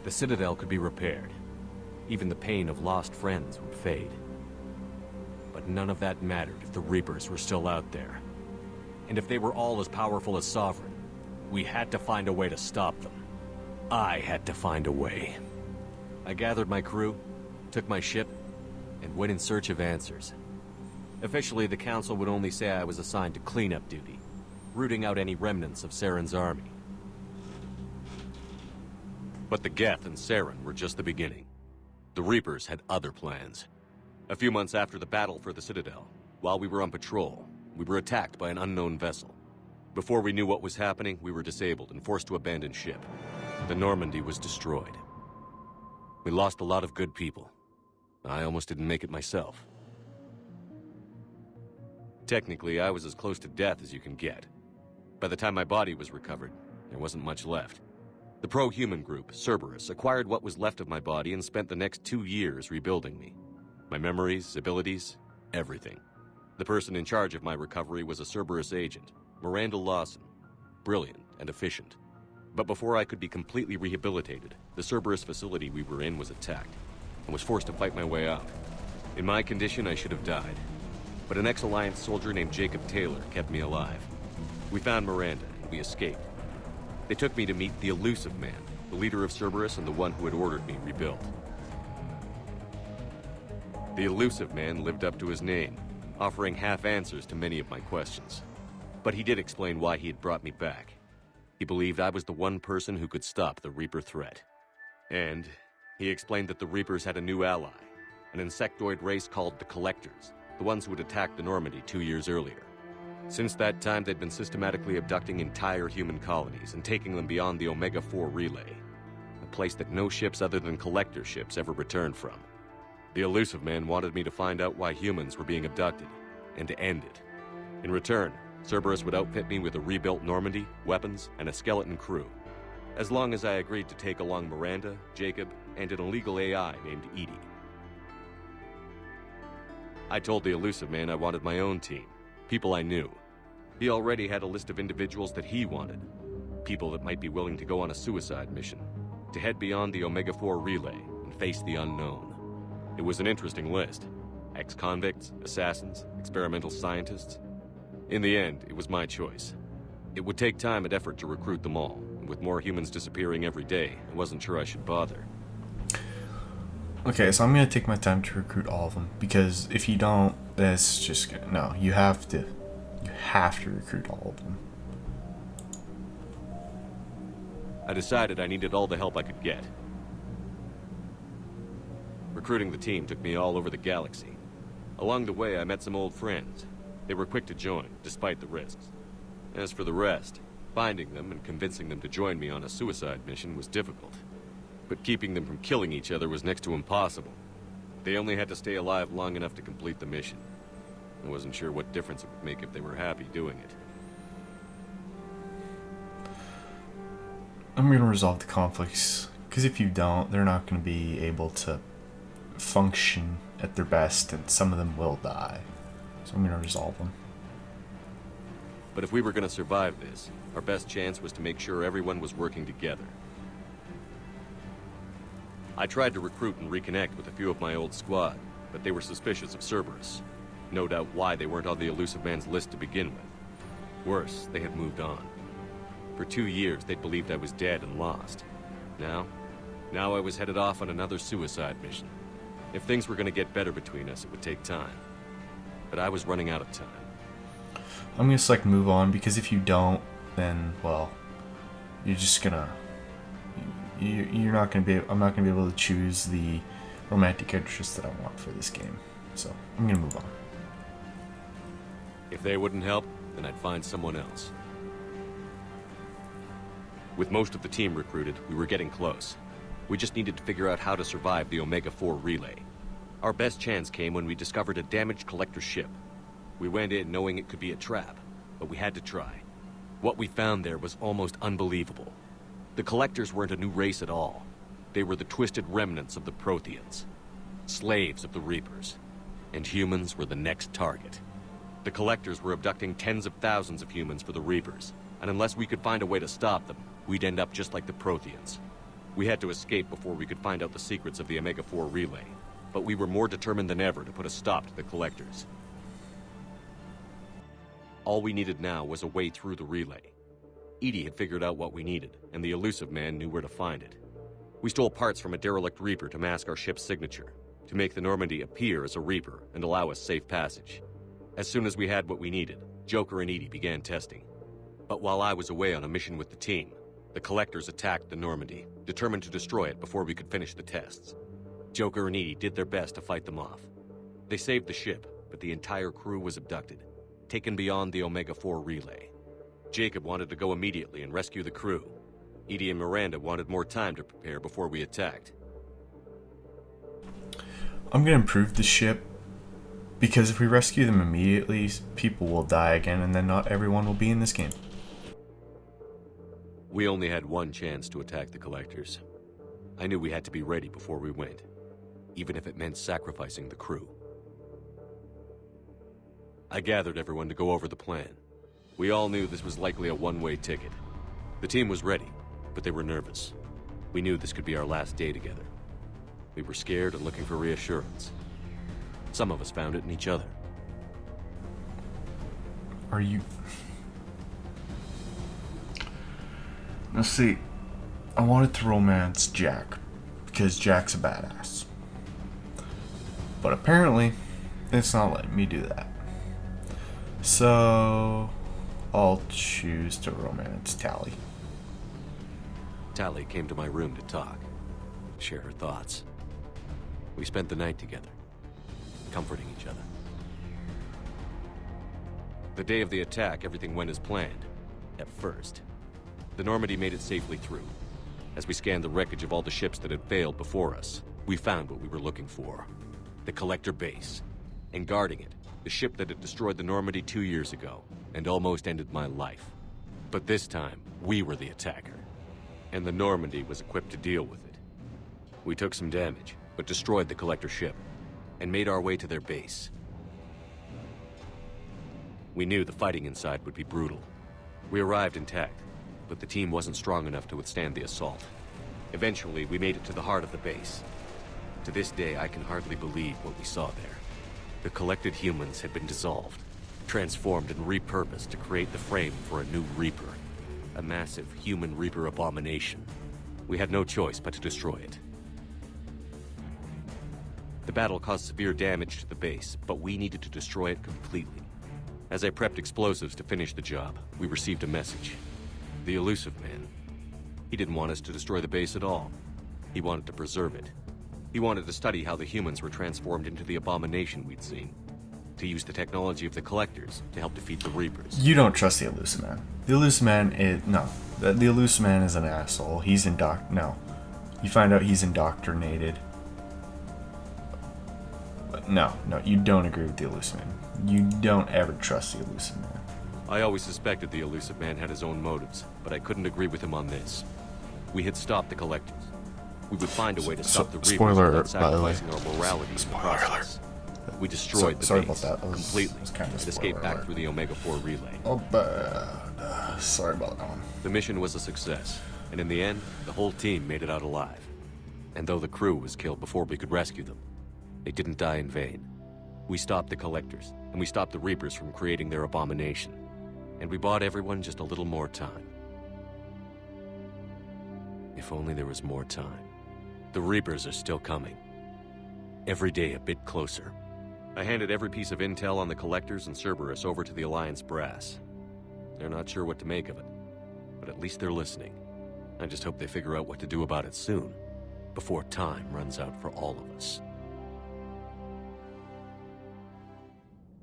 The Citadel could be repaired. Even the pain of lost friends would fade. But none of that mattered if the Reapers were still out there. And if they were all as powerful as Sovereign, we had to find a way to stop them. I had to find a way. I gathered my crew, took my ship, and went in search of answers. Officially, the Council would only say I was assigned to cleanup duty, rooting out any remnants of Saren's army. But the Geth and Saren were just the beginning. The Reapers had other plans. A few months after the battle for the Citadel, while we were on patrol, we were attacked by an unknown vessel. Before we knew what was happening, we were disabled and forced to abandon ship. The Normandy was destroyed. We lost a lot of good people. I almost didn't make it myself. Technically, I was as close to death as you can get. By the time my body was recovered, there wasn't much left. The pro-human group, Cerberus, acquired what was left of my body and spent the next 2 years rebuilding me. My memories, abilities, everything. The person in charge of my recovery was a Cerberus agent, Miranda Lawson. Brilliant and efficient. But before I could be completely rehabilitated, the Cerberus facility we were in was attacked, and was forced to fight my way out. In my condition, I should have died. But an ex-Alliance soldier named Jacob Taylor kept me alive. We found Miranda, and we escaped. They took me to meet the Elusive Man, the leader of Cerberus and the one who had ordered me rebuilt. The Elusive Man lived up to his name, offering half answers to many of my questions. But he did explain why he had brought me back. He believed I was the one person who could stop the Reaper threat. And he explained that the Reapers had a new ally, an insectoid race called the Collectors, the ones who had attacked the Normandy 2 years earlier. Since that time, they'd been systematically abducting entire human colonies and taking them beyond the Omega-4 relay, a place that no ships other than Collector ships ever returned from. The Elusive Man wanted me to find out why humans were being abducted, and to end it. In return, Cerberus would outfit me with a rebuilt Normandy, weapons, and a skeleton crew, as long as I agreed to take along Miranda, Jacob, and an illegal AI named Edie. I told the Elusive Man I wanted my own team, people I knew. He already had a list of individuals that he wanted, people that might be willing to go on a suicide mission, to head beyond the Omega-4 relay and face the unknown. It was an interesting list. Ex-convicts, assassins, experimental scientists. In the end, it was my choice. It would take time and effort to recruit them all, and with more humans disappearing every day, I wasn't sure I should bother. Okay, so I'm gonna take my time to recruit all of them, because if you don't, that's just gonna... No, you have to recruit all of them. I decided I needed all the help I could get. Recruiting the team took me all over the galaxy. Along the way, I met some old friends. They were quick to join, despite the risks. As for the rest, finding them and convincing them to join me on a suicide mission was difficult. But keeping them from killing each other was next to impossible. They only had to stay alive long enough to complete the mission. I wasn't sure what difference it would make if they were happy doing it. I'm gonna resolve the conflicts, because if you don't, they're not gonna be able to function at their best, and some of them will die. So I'm gonna resolve them. But if we were gonna survive this, our best chance was to make sure everyone was working together. I tried to recruit and reconnect with a few of my old squad, but they were suspicious of Cerberus. No doubt why they weren't on the Elusive Man's list to begin with. Worse, they had moved on. For 2 years, they'd believed I was dead and lost. Now I was headed off on another suicide mission. If things were gonna get better between us, it would take time. But I was running out of time. I'm gonna select move on, because if you don't, then, well, you're just gonna... You're not gonna be... I'm not gonna be able to choose the romantic interest that I want for this game. So, I'm gonna move on. If they wouldn't help, then I'd find someone else. With most of the team recruited, we were getting close. We just needed to figure out how to survive the Omega-4 relay. Our best chance came when we discovered a damaged Collector ship. We went in knowing it could be a trap, but we had to try. What we found there was almost unbelievable. The Collectors weren't a new race at all. They were the twisted remnants of the Protheans, slaves of the Reapers, and humans were the next target. The Collectors were abducting tens of thousands of humans for the Reapers, and unless we could find a way to stop them, we'd end up just like the Protheans. We had to escape before we could find out the secrets of the Omega-4 relay, but we were more determined than ever to put a stop to the Collectors. All we needed now was a way through the relay. Edie had figured out what we needed, and the elusive man knew where to find it. We stole parts from a derelict Reaper to mask our ship's signature, to make the Normandy appear as a Reaper and allow us safe passage. As soon as we had what we needed, Joker and Edie began testing. But while I was away on a mission with the team, the Collectors attacked the Normandy, determined to destroy it before we could finish the tests. Joker and Edie did their best to fight them off. They saved the ship, but the entire crew was abducted, taken beyond the Omega-4 relay. Jacob wanted to go immediately and rescue the crew. Edie and Miranda wanted more time to prepare before we attacked. I'm gonna improve the ship, because if we rescue them immediately, people will die again, and then not everyone will be in this game. We only had one chance to attack the Collectors. I knew we had to be ready before we went, even if it meant sacrificing the crew. I gathered everyone to go over the plan. We all knew this was likely a one-way ticket. The team was ready, but they were nervous. We knew this could be our last day together. We were scared and looking for reassurance. Some of us found it in each other. Are you... Let's see. I wanted to romance Jack, because Jack's a badass. But apparently, it's not letting me do that. So, I'll choose to romance Tally. Tally came to my room to talk, share her thoughts. We spent the night together, comforting each other. The day of the attack, everything went as planned, at first. The Normandy made it safely through. As we scanned the wreckage of all the ships that had failed before us, we found what we were looking for. The Collector base. And guarding it, the ship that had destroyed the Normandy 2 years ago, and almost ended my life. But this time, we were the attacker. And the Normandy was equipped to deal with it. We took some damage, but destroyed the Collector ship, and made our way to their base. We knew the fighting inside would be brutal. We arrived intact, but the team wasn't strong enough to withstand the assault. Eventually, we made it to the heart of the base. To this day, I can hardly believe what we saw there. The collected humans had been dissolved, transformed and repurposed to create the frame for a new Reaper. A massive human Reaper abomination. We had no choice but to destroy it. The battle caused severe damage to the base, but we needed to destroy it completely. As I prepped explosives to finish the job, we received a message. The elusive man. He didn't want us to destroy the base at all. He wanted to preserve it. He wanted to study how the humans were transformed into the abomination we'd seen. To use the technology of the Collectors to help defeat the Reapers. You don't trust the elusive man. The elusive man is... No. The elusive man is an asshole. He's No. You find out he's indoctrinated. But no, you don't agree with the elusive man. You don't ever trust the elusive man. I always suspected the elusive man had his own motives, but I couldn't agree with him on this. We had stopped the Collectors. We would find a way to stop the Reapers without sacrificing our morality in the process. We destroyed the base completely and escaped back through the Omega-4 relay. Oh, bad. Sorry about that one. The mission was a success, and in the end, the whole team made it out alive. And though the crew was killed before we could rescue them, they didn't die in vain. We stopped the Collectors, and we stopped the Reapers from creating their abomination. And we bought everyone just a little more time. If only there was more time. The Reapers are still coming. Every day a bit closer. I handed every piece of intel on the Collectors and Cerberus over to the Alliance brass. They're not sure what to make of it, but at least they're listening. I just hope they figure out what to do about it soon, before time runs out for all of us.